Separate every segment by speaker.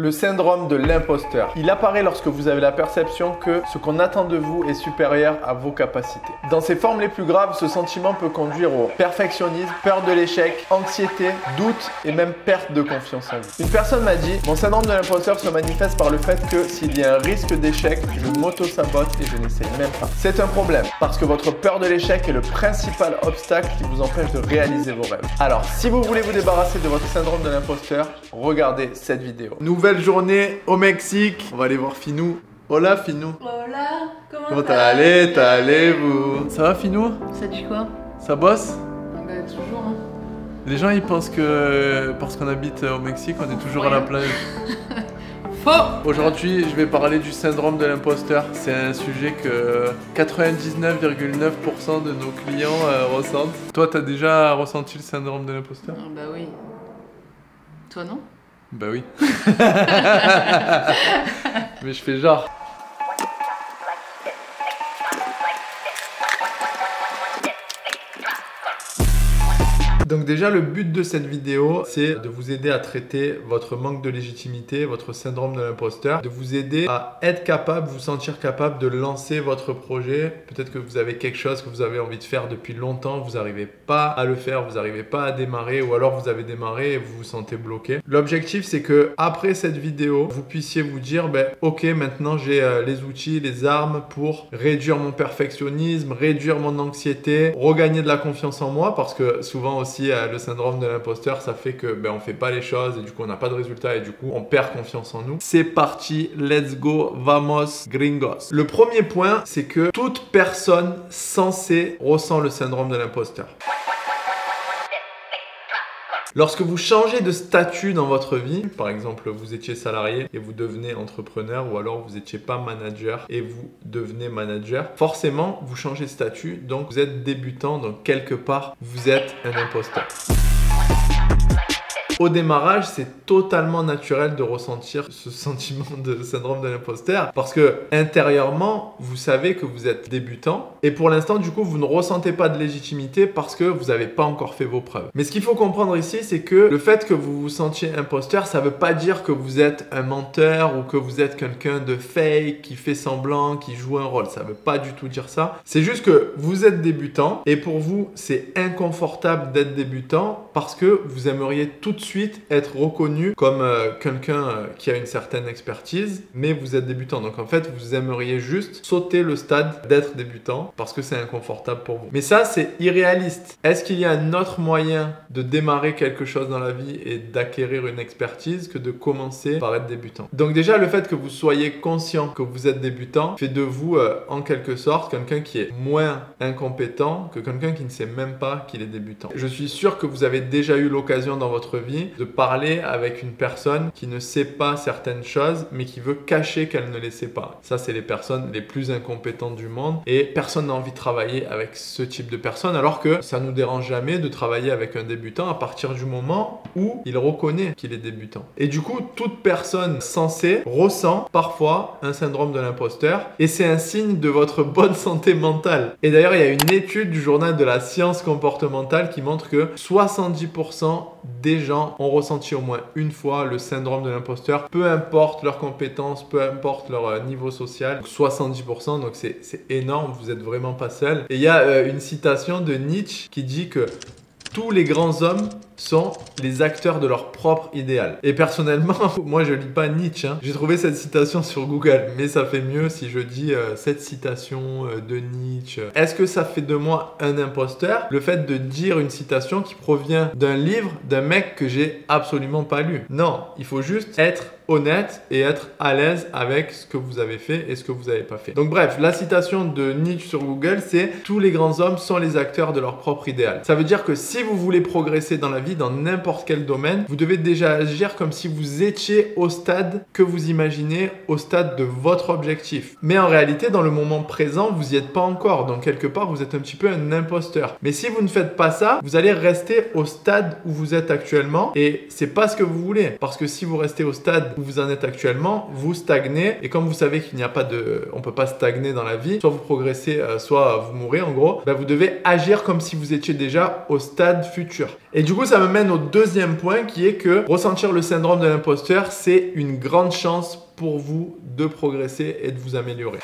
Speaker 1: Le syndrome de l'imposteur. Il apparaît lorsque vous avez la perception que ce qu'on attend de vous est supérieur à vos capacités. Dans ses formes les plus graves, ce sentiment peut conduire au perfectionnisme, peur de l'échec, anxiété, doute et même perte de confiance en vous. Une personne m'a dit « Mon syndrome de l'imposteur se manifeste par le fait que s'il y a un risque d'échec, je m'auto-sabote et je n'essaye même pas. » C'est un problème parce que votre peur de l'échec est le principal obstacle qui vous empêche de réaliser vos rêves. Alors, si vous voulez vous débarrasser de votre syndrome de l'imposteur, regardez cette vidéo. Nouvelle journée au Mexique. On va aller voir Finou. Hola Finou.
Speaker 2: Hola,
Speaker 1: Comment allez-vous? Ça va Finou?
Speaker 2: Ça dit quoi?
Speaker 1: Ça bosse?
Speaker 2: Bah toujours hein.
Speaker 1: Les gens ils pensent que parce qu'on habite au Mexique, on est toujours à la plage.
Speaker 2: Faux!
Speaker 1: Aujourd'hui, je vais parler du syndrome de l'imposteur. C'est un sujet que 99,9% de nos clients ressentent. Toi, t'as déjà ressenti le syndrome de l'imposteur?
Speaker 2: Bah oui. Toi non?
Speaker 1: Bah oui. Mais je fais genre. Donc déjà, le but de cette vidéo, c'est de vous aider à traiter votre manque de légitimité, votre syndrome de l'imposteur, de vous aider à être capable, vous sentir capable de lancer votre projet. Peut-être que vous avez quelque chose que vous avez envie de faire depuis longtemps, vous n'arrivez pas à le faire, vous n'arrivez pas à démarrer, ou alors vous avez démarré et vous vous sentez bloqué. L'objectif, c'est que après cette vidéo, vous puissiez vous dire, ok, maintenant j'ai les outils, les armes pour réduire mon perfectionnisme, réduire mon anxiété, regagner de la confiance en moi, parce que souvent aussi, le syndrome de l'imposteur, ça fait que on fait pas les choses et du coup on n'a pas de résultats et du coup on perd confiance en nous. C'est parti, let's go, vamos gringos. Le premier point, c'est que toute personne censée ressent le syndrome de l'imposteur. Lorsque vous changez de statut dans votre vie, par exemple vous étiez salarié et vous devenez entrepreneur, ou alors vous n'étiez pas manager et vous devenez manager, forcément vous changez de statut, donc vous êtes débutant, donc quelque part vous êtes un imposteur. Au démarrage, c'est totalement naturel de ressentir ce sentiment de syndrome de l'imposteur parce que intérieurement, vous savez que vous êtes débutant et pour l'instant, du coup, vous ne ressentez pas de légitimité parce que vous n'avez pas encore fait vos preuves. Mais ce qu'il faut comprendre ici, c'est que le fait que vous vous sentiez imposteur, ça ne veut pas dire que vous êtes un menteur ou que vous êtes quelqu'un de fake, qui fait semblant, qui joue un rôle. Ça ne veut pas du tout dire ça. C'est juste que vous êtes débutant et pour vous, c'est inconfortable d'être débutant parce que vous aimeriez tout de suite être reconnu comme quelqu'un qui a une certaine expertise, mais vous êtes débutant. Donc en fait, vous aimeriez juste sauter le stade d'être débutant parce que c'est inconfortable pour vous. Mais ça, c'est irréaliste. Est-ce qu'il y a un autre moyen de démarrer quelque chose dans la vie et d'acquérir une expertise que de commencer par être débutant? Donc déjà, le fait que vous soyez conscient que vous êtes débutant fait de vous, en quelque sorte, quelqu'un qui est moins incompétent que quelqu'un qui ne sait même pas qu'il est débutant. Je suis sûr que vous avez déjà eu l'occasion dans votre vie de parler avec une personne qui ne sait pas certaines choses mais qui veut cacher qu'elle ne les sait pas. Ça, c'est les personnes les plus incompétentes du monde et personne n'a envie de travailler avec ce type de personne alors que ça nous dérange jamais de travailler avec un débutant à partir du moment où il reconnaît qu'il est débutant. Et du coup, toute personne censée ressent parfois un syndrome de l'imposteur et c'est un signe de votre bonne santé mentale. Et d'ailleurs, il y a une étude du journal de la science comportementale qui montre que 70% des gens ont ressenti au moins une fois le syndrome de l'imposteur, peu importe leurs compétences, peu importe leur niveau social. Donc 70%, donc c'est énorme, vous n'êtes vraiment pas seul. Et il y a une citation de Nietzsche qui dit que tous les grands hommes sont les acteurs de leur propre idéal. Et personnellement, moi je lis pas Nietzsche. J'ai trouvé cette citation sur Google, mais ça fait mieux si je dis cette citation de Nietzsche. Est-ce que ça fait de moi un imposteur? Le fait de dire une citation qui provient d'un livre d'un mec que j'ai absolument pas lu. Non, il faut juste être honnête et être à l'aise avec ce que vous avez fait et ce que vous n'avez pas fait. Donc bref, la citation de Nietzsche sur Google, c'est « Tous les grands hommes sont les acteurs de leur propre idéal ». Ça veut dire que si vous voulez progresser dans la vie, dans n'importe quel domaine, vous devez déjà agir comme si vous étiez au stade que vous imaginez, au stade de votre objectif. Mais en réalité, dans le moment présent, vous n'y êtes pas encore. Donc quelque part, vous êtes un petit peu un imposteur. Mais si vous ne faites pas ça, vous allez rester au stade où vous êtes actuellement et c'est pas ce que vous voulez. Parce que si vous restez au stade où vous en êtes actuellement, vous stagnez et comme vous savez qu'il n'y a pas de... on peut pas stagner dans la vie, soit vous progressez, soit vous mourrez en gros, vous devez agir comme si vous étiez déjà au stade futur. Et du coup, ça ça me mène au deuxième point qui est que ressentir le syndrome de l'imposteur, c'est une grande chance pour vous de progresser et de vous améliorer.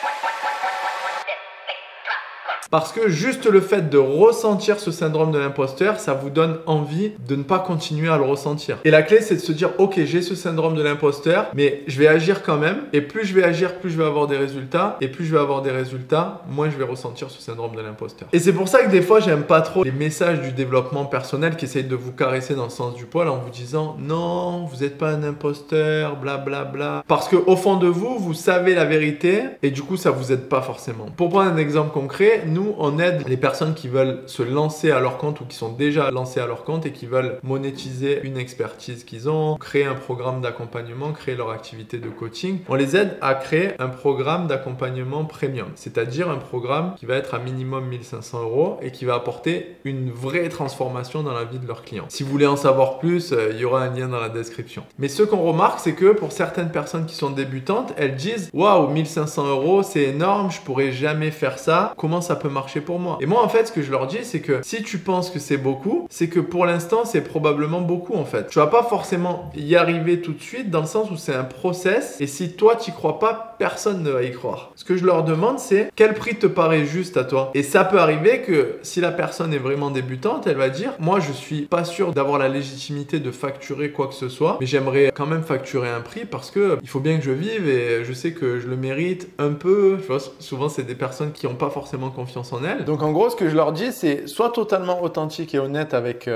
Speaker 1: Parce que juste le fait de ressentir ce syndrome de l'imposteur, ça vous donne envie de ne pas continuer à le ressentir. Et la clé, c'est de se dire, ok, j'ai ce syndrome de l'imposteur, mais je vais agir quand même. Et plus je vais agir, plus je vais avoir des résultats. Et plus je vais avoir des résultats, moins je vais ressentir ce syndrome de l'imposteur. Et c'est pour ça que des fois, j'aime pas trop les messages du développement personnel qui essayent de vous caresser dans le sens du poil en vous disant, non, vous n'êtes pas un imposteur, blablabla. Bla, bla. Parce qu'au fond de vous, vous savez la vérité et du coup, ça vous aide pas forcément. Pour prendre un exemple concret, nous, on aide les personnes qui veulent se lancer à leur compte ou qui sont déjà lancées à leur compte et qui veulent monétiser une expertise qu'ils ont, créer un programme d'accompagnement, créer leur activité de coaching. On les aide à créer un programme d'accompagnement premium, c'est-à-dire un programme qui va être à minimum 1500 € et qui va apporter une vraie transformation dans la vie de leurs clients. Si vous voulez en savoir plus, il y aura un lien dans la description. Mais ce qu'on remarque, c'est que pour certaines personnes qui sont débutantes, elles disent « Waouh, 1500 €, c'est énorme, je pourrais jamais faire ça. Comment ça peut marcher pour moi ?» Et moi, en fait, ce que je leur dis, c'est que si tu penses que c'est beaucoup, c'est que pour l'instant, c'est probablement beaucoup, en fait. Tu vas pas forcément y arriver tout de suite dans le sens où c'est un process. Et si toi, tu crois pas, personne ne va y croire. Ce que je leur demande, c'est quel prix te paraît juste à toi? Et ça peut arriver que si la personne est vraiment débutante, elle va dire « Moi, je suis pas sûr d'avoir la légitimité de facturer quoi que ce soit, mais j'aimerais quand même facturer un prix parce que il faut bien que je vive et je sais que je le mérite un peu. » Tu vois, souvent, c'est des personnes qui n'ont pas forcément confiance en elles. Donc, en gros, ce que je leur dis, c'est sois totalement authentique et honnête avec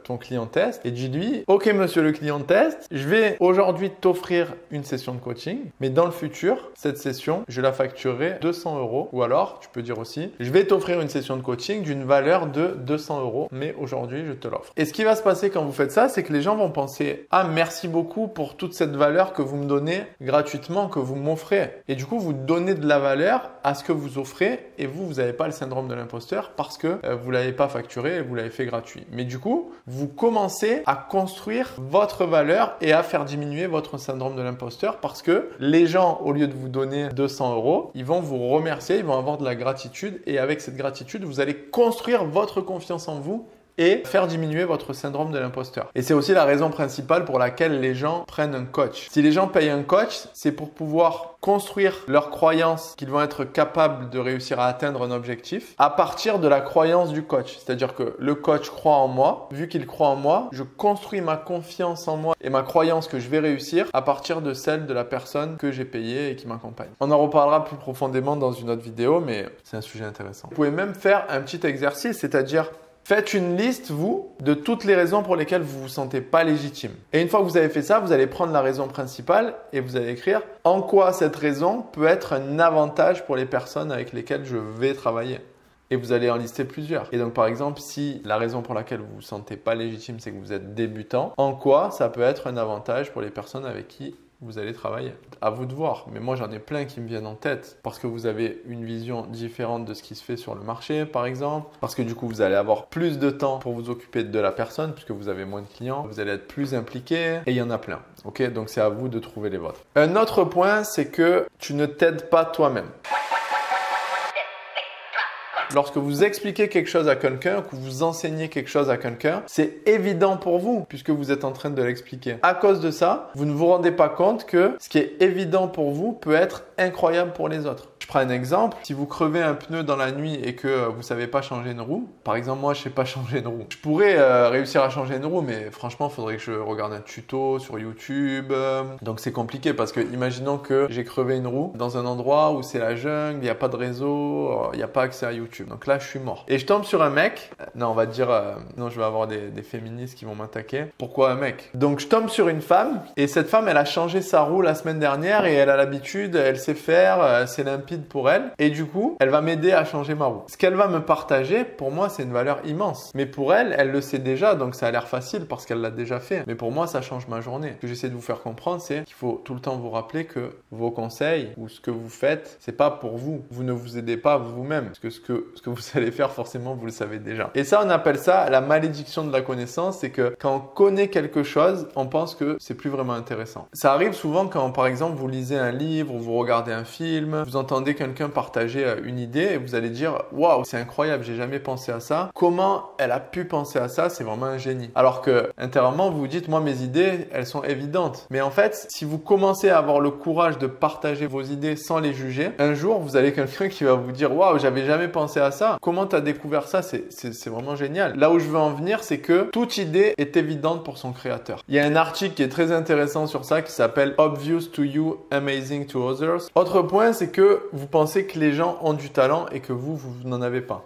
Speaker 1: ton client test et dis-lui « Ok, monsieur le client test, je vais aujourd'hui t'offrir une session de coaching, mais dans le futur, cette session, je la facturerai 200 € ou alors, tu peux dire aussi, je vais t'offrir une session de coaching d'une valeur de 200 €, mais aujourd'hui, je te l'offre. » Et ce qui va se passer quand vous faites ça, c'est que les gens vont penser « Ah, merci beaucoup pour toute cette valeur que vous me donnez gratuitement, que vous m'offrez. » Et du coup, vous donnez de la valeur à ce que vous offrez et vous n'avez pas le syndrome de l'imposteur parce que vous ne l'avez pas facturé et vous l'avez fait gratuit. Mais du coup, vous commencez à construire votre valeur et à faire diminuer votre syndrome de l'imposteur parce que les gens, au lieu de vous donner 200 €, ils vont vous remercier, ils vont avoir de la gratitude et avec cette gratitude, vous allez construire votre confiance en vous et faire diminuer votre syndrome de l'imposteur. Et c'est aussi la raison principale pour laquelle les gens prennent un coach. Si les gens payent un coach, c'est pour pouvoir construire leur croyance qu'ils vont être capables de réussir à atteindre un objectif à partir de la croyance du coach. C'est-à-dire que le coach croit en moi. Vu qu'il croit en moi, je construis ma confiance en moi et ma croyance que je vais réussir à partir de celle de la personne que j'ai payée et qui m'accompagne. On en reparlera plus profondément dans une autre vidéo, mais c'est un sujet intéressant. Vous pouvez même faire un petit exercice, c'est-à-dire faites une liste, vous, de toutes les raisons pour lesquelles vous ne vous sentez pas légitime. Et une fois que vous avez fait ça, vous allez prendre la raison principale et vous allez écrire en quoi cette raison peut être un avantage pour les personnes avec lesquelles je vais travailler. Et vous allez en lister plusieurs. Et donc, par exemple, si la raison pour laquelle vous ne vous sentez pas légitime, c'est que vous êtes débutant, en quoi ça peut être un avantage pour les personnes avec qui vous allez travailler. À vous de voir. Mais moi, j'en ai plein qui me viennent en tête parce que vous avez une vision différente de ce qui se fait sur le marché, par exemple. Parce que du coup, vous allez avoir plus de temps pour vous occuper de la personne puisque vous avez moins de clients. Vous allez être plus impliqué et il y en a plein. Ok, donc c'est à vous de trouver les vôtres. Un autre point, c'est que tu ne t'aides pas toi-même. Lorsque vous expliquez quelque chose à quelqu'un, que vous enseignez quelque chose à quelqu'un, c'est évident pour vous puisque vous êtes en train de l'expliquer. À cause de ça, vous ne vous rendez pas compte que ce qui est évident pour vous peut être incroyable pour les autres. Je prends un exemple. Si vous crevez un pneu dans la nuit et que vous ne savez pas changer une roue, par exemple, moi, je ne sais pas changer une roue. Je pourrais réussir à changer une roue, mais franchement, il faudrait que je regarde un tuto sur YouTube. Donc, c'est compliqué parce que imaginons que j'ai crevé une roue dans un endroit où c'est la jungle, il n'y a pas de réseau, il n'y a pas accès à YouTube. Donc là, je suis mort. Et je tombe sur un mec. Non, on va dire, non, je vais avoir des féministes qui vont m'attaquer. Pourquoi un mec? Donc, je tombe sur une femme et cette femme, elle a changé sa roue la semaine dernière et elle a l'habitude, elle sait faire, c'est limpide pour elle et du coup elle va m'aider à changer ma roue. Ce qu'elle va me partager, pour moi c'est une valeur immense, mais pour elle, elle le sait déjà, donc ça a l'air facile parce qu'elle l'a déjà fait, mais pour moi ça change ma journée. Ce que j'essaie de vous faire comprendre, c'est qu'il faut tout le temps vous rappeler que vos conseils ou ce que vous faites, c'est pas pour vous. Vous ne vous aidez pas vous-même, parce que ce que que ce que vous allez faire, forcément, vous le savez déjà. Et ça, on appelle ça la malédiction de la connaissance. C'est que quand on connaît quelque chose, on pense que c'est plus vraiment intéressant. Ça arrive souvent quand, par exemple, vous lisez un livre ou vous regardez un film, vous entendez quelqu'un partager une idée et vous allez dire « Waouh, c'est incroyable, j'ai jamais pensé à ça. Comment elle a pu penser à ça? C'est vraiment un génie. » Alors que, intérieurement, vous vous dites « Moi, mes idées, elles sont évidentes. » Mais en fait, si vous commencez à avoir le courage de partager vos idées sans les juger, un jour, vous allez quelqu'un qui va vous dire « Waouh, j'avais jamais pensé à ça. Comment tu as découvert ça? C'est vraiment génial. » Là où je veux en venir, c'est que toute idée est évidente pour son créateur. Il y a un article qui est très intéressant sur ça qui s'appelle Obvious to you, amazing to others. Autre point, c'est que vous pensez que les gens ont du talent et que vous n'en avez pas.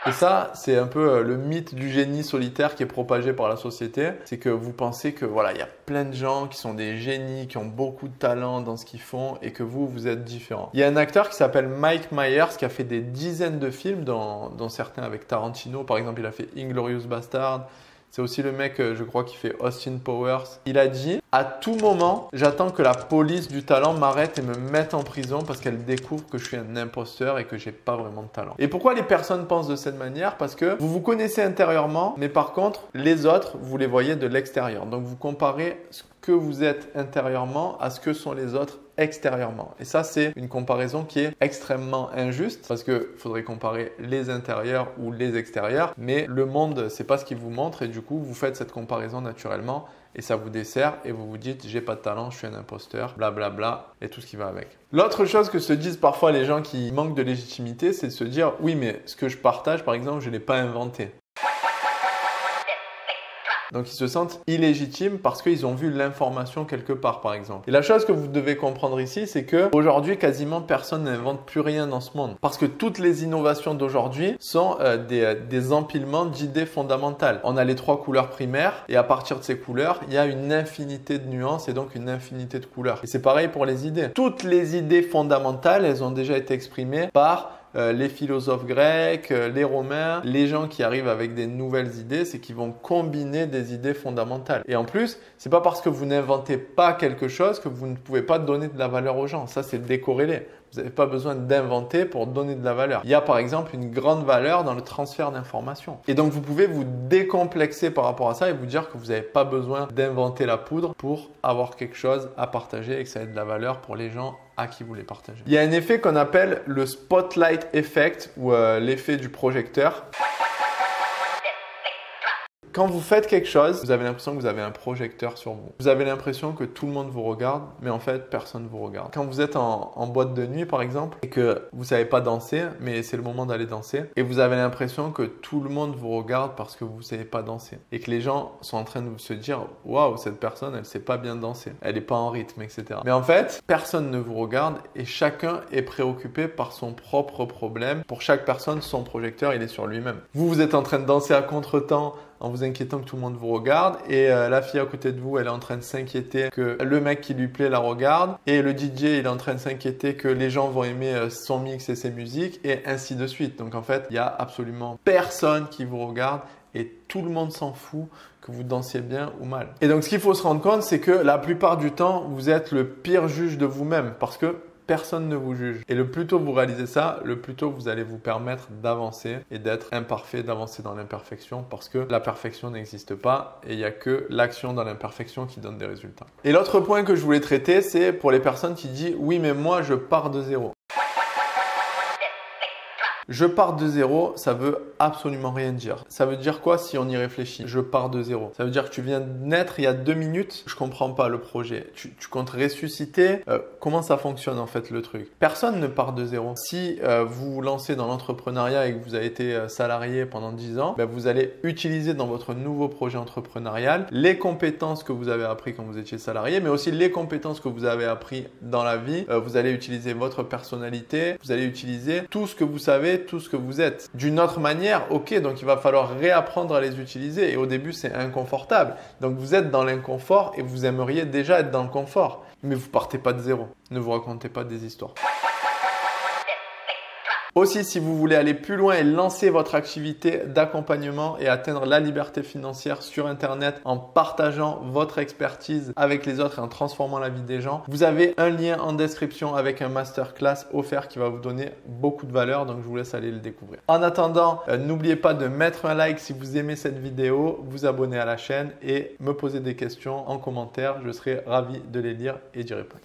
Speaker 1: Et ça, c'est un peu le mythe du génie solitaire qui est propagé par la société. C'est que vous pensez que voilà, il y a plein de gens qui sont des génies, qui ont beaucoup de talent dans ce qu'ils font et que vous êtes différent. Il y a un acteur qui s'appelle Mike Myers qui a fait des dizaines de films, dont certains avec Tarantino. Par exemple, il a fait Inglourious Bastard. C'est aussi le mec, je crois, qui fait Austin Powers. Il a dit « À tout moment, j'attends que la police du talent m'arrête et me mette en prison parce qu'elle découvre que je suis un imposteur et que j'ai pas vraiment de talent. » Et pourquoi les personnes pensent de cette manière? Parce que vous vous connaissez intérieurement, mais par contre, les autres, vous les voyez de l'extérieur. Donc, vous comparez ce que vous êtes intérieurement à ce que sont les autres extérieurement. Et ça, c'est une comparaison qui est extrêmement injuste parce qu'il faudrait comparer les intérieurs ou les extérieurs, mais le monde, c'est pas ce qu'il vous montre et du coup, vous faites cette comparaison naturellement et ça vous dessert et vous vous dites j'ai pas de talent, je suis un imposteur, blablabla et tout ce qui va avec. L'autre chose que se disent parfois les gens qui manquent de légitimité, c'est de se dire oui, mais ce que je partage, par exemple, je l'ai pas inventé. Donc ils se sentent illégitimes parce qu'ils ont vu l'information quelque part, par exemple. Et la chose que vous devez comprendre ici, c'est que aujourd'hui, quasiment personne n'invente plus rien dans ce monde. Parce que toutes les innovations d'aujourd'hui sont des empilements d'idées fondamentales. On a les 3 couleurs primaires et à partir de ces couleurs, il y a une infinité de nuances et donc une infinité de couleurs. Et c'est pareil pour les idées. Toutes les idées fondamentales, elles ont déjà été exprimées par les philosophes grecs, les romains, les gens qui arrivent avec des nouvelles idées, c'est qu'ils vont combiner des idées fondamentales. Et en plus, c'est pas parce que vous n'inventez pas quelque chose que vous ne pouvez pas donner de la valeur aux gens. Ça, c'est décorrélé. Vous n'avez pas besoin d'inventer pour donner de la valeur. Il y a par exemple une grande valeur dans le transfert d'informations. Et donc, vous pouvez vous décomplexer par rapport à ça et vous dire que vous n'avez pas besoin d'inventer la poudre pour avoir quelque chose à partager et que ça ait de la valeur pour les gens à qui vous les partagez. Il y a un effet qu'on appelle le spotlight effect ou l'effet du projecteur. Quand vous faites quelque chose, vous avez l'impression que vous avez un projecteur sur vous. Vous avez l'impression que tout le monde vous regarde, mais en fait, personne ne vous regarde. Quand vous êtes en boîte de nuit, par exemple, et que vous ne savez pas danser, mais c'est le moment d'aller danser, et vous avez l'impression que tout le monde vous regarde parce que vous ne savez pas danser, et que les gens sont en train de se dire « Waouh, cette personne, elle ne sait pas bien danser, elle n'est pas en rythme, etc. » Mais en fait, personne ne vous regarde et chacun est préoccupé par son propre problème. Pour chaque personne, son projecteur, il est sur lui-même. Vous êtes en train de danser à contre-temps, en vous inquiétant que tout le monde vous regarde et la fille à côté de vous, elle est en train de s'inquiéter que le mec qui lui plaît la regarde et le DJ, il est en train de s'inquiéter que les gens vont aimer son mix et ses musiques et ainsi de suite. Donc en fait, il y a absolument personne qui vous regarde et tout le monde s'en fout que vous dansiez bien ou mal. Et donc ce qu'il faut se rendre compte, c'est que la plupart du temps, vous êtes le pire juge de vous-même parce que personne ne vous juge. Et le plus tôt vous réalisez ça, le plus tôt vous allez vous permettre d'avancer et d'être imparfait, d'avancer dans l'imperfection parce que la perfection n'existe pas et il n'y a que l'action dans l'imperfection qui donne des résultats. Et l'autre point que je voulais traiter, c'est pour les personnes qui disent « Oui, mais moi, je pars de zéro ». Je pars de zéro, ça veut absolument rien dire. Ça veut dire quoi si on y réfléchit? Je pars de zéro. Ça veut dire que tu viens de naître il y a 2 minutes. Je comprends pas le projet. Tu comptes ressusciter. Comment ça fonctionne en fait le truc? Personne ne part de zéro. Si vous vous lancez dans l'entrepreneuriat et que vous avez été salarié pendant 10 ans, ben, vous allez utiliser dans votre nouveau projet entrepreneurial les compétences que vous avez appris quand vous étiez salarié, mais aussi les compétences que vous avez appris dans la vie. Vous allez utiliser votre personnalité. Vous allez utiliser tout ce que vous savez, tout ce que vous êtes. D'une autre manière, ok, donc il va falloir réapprendre à les utiliser et au début c'est inconfortable. Donc vous êtes dans l'inconfort et vous aimeriez déjà être dans le confort. Mais vous partez pas de zéro. Ne vous racontez pas des histoires. Aussi, si vous voulez aller plus loin et lancer votre activité d'accompagnement et atteindre la liberté financière sur Internet en partageant votre expertise avec les autres et en transformant la vie des gens, vous avez un lien en description avec un masterclass offert qui va vous donner beaucoup de valeur. Donc, je vous laisse aller le découvrir. En attendant, n'oubliez pas de mettre un like si vous aimez cette vidéo, vous abonner à la chaîne et me poser des questions en commentaire. Je serai ravi de les lire et d'y répondre.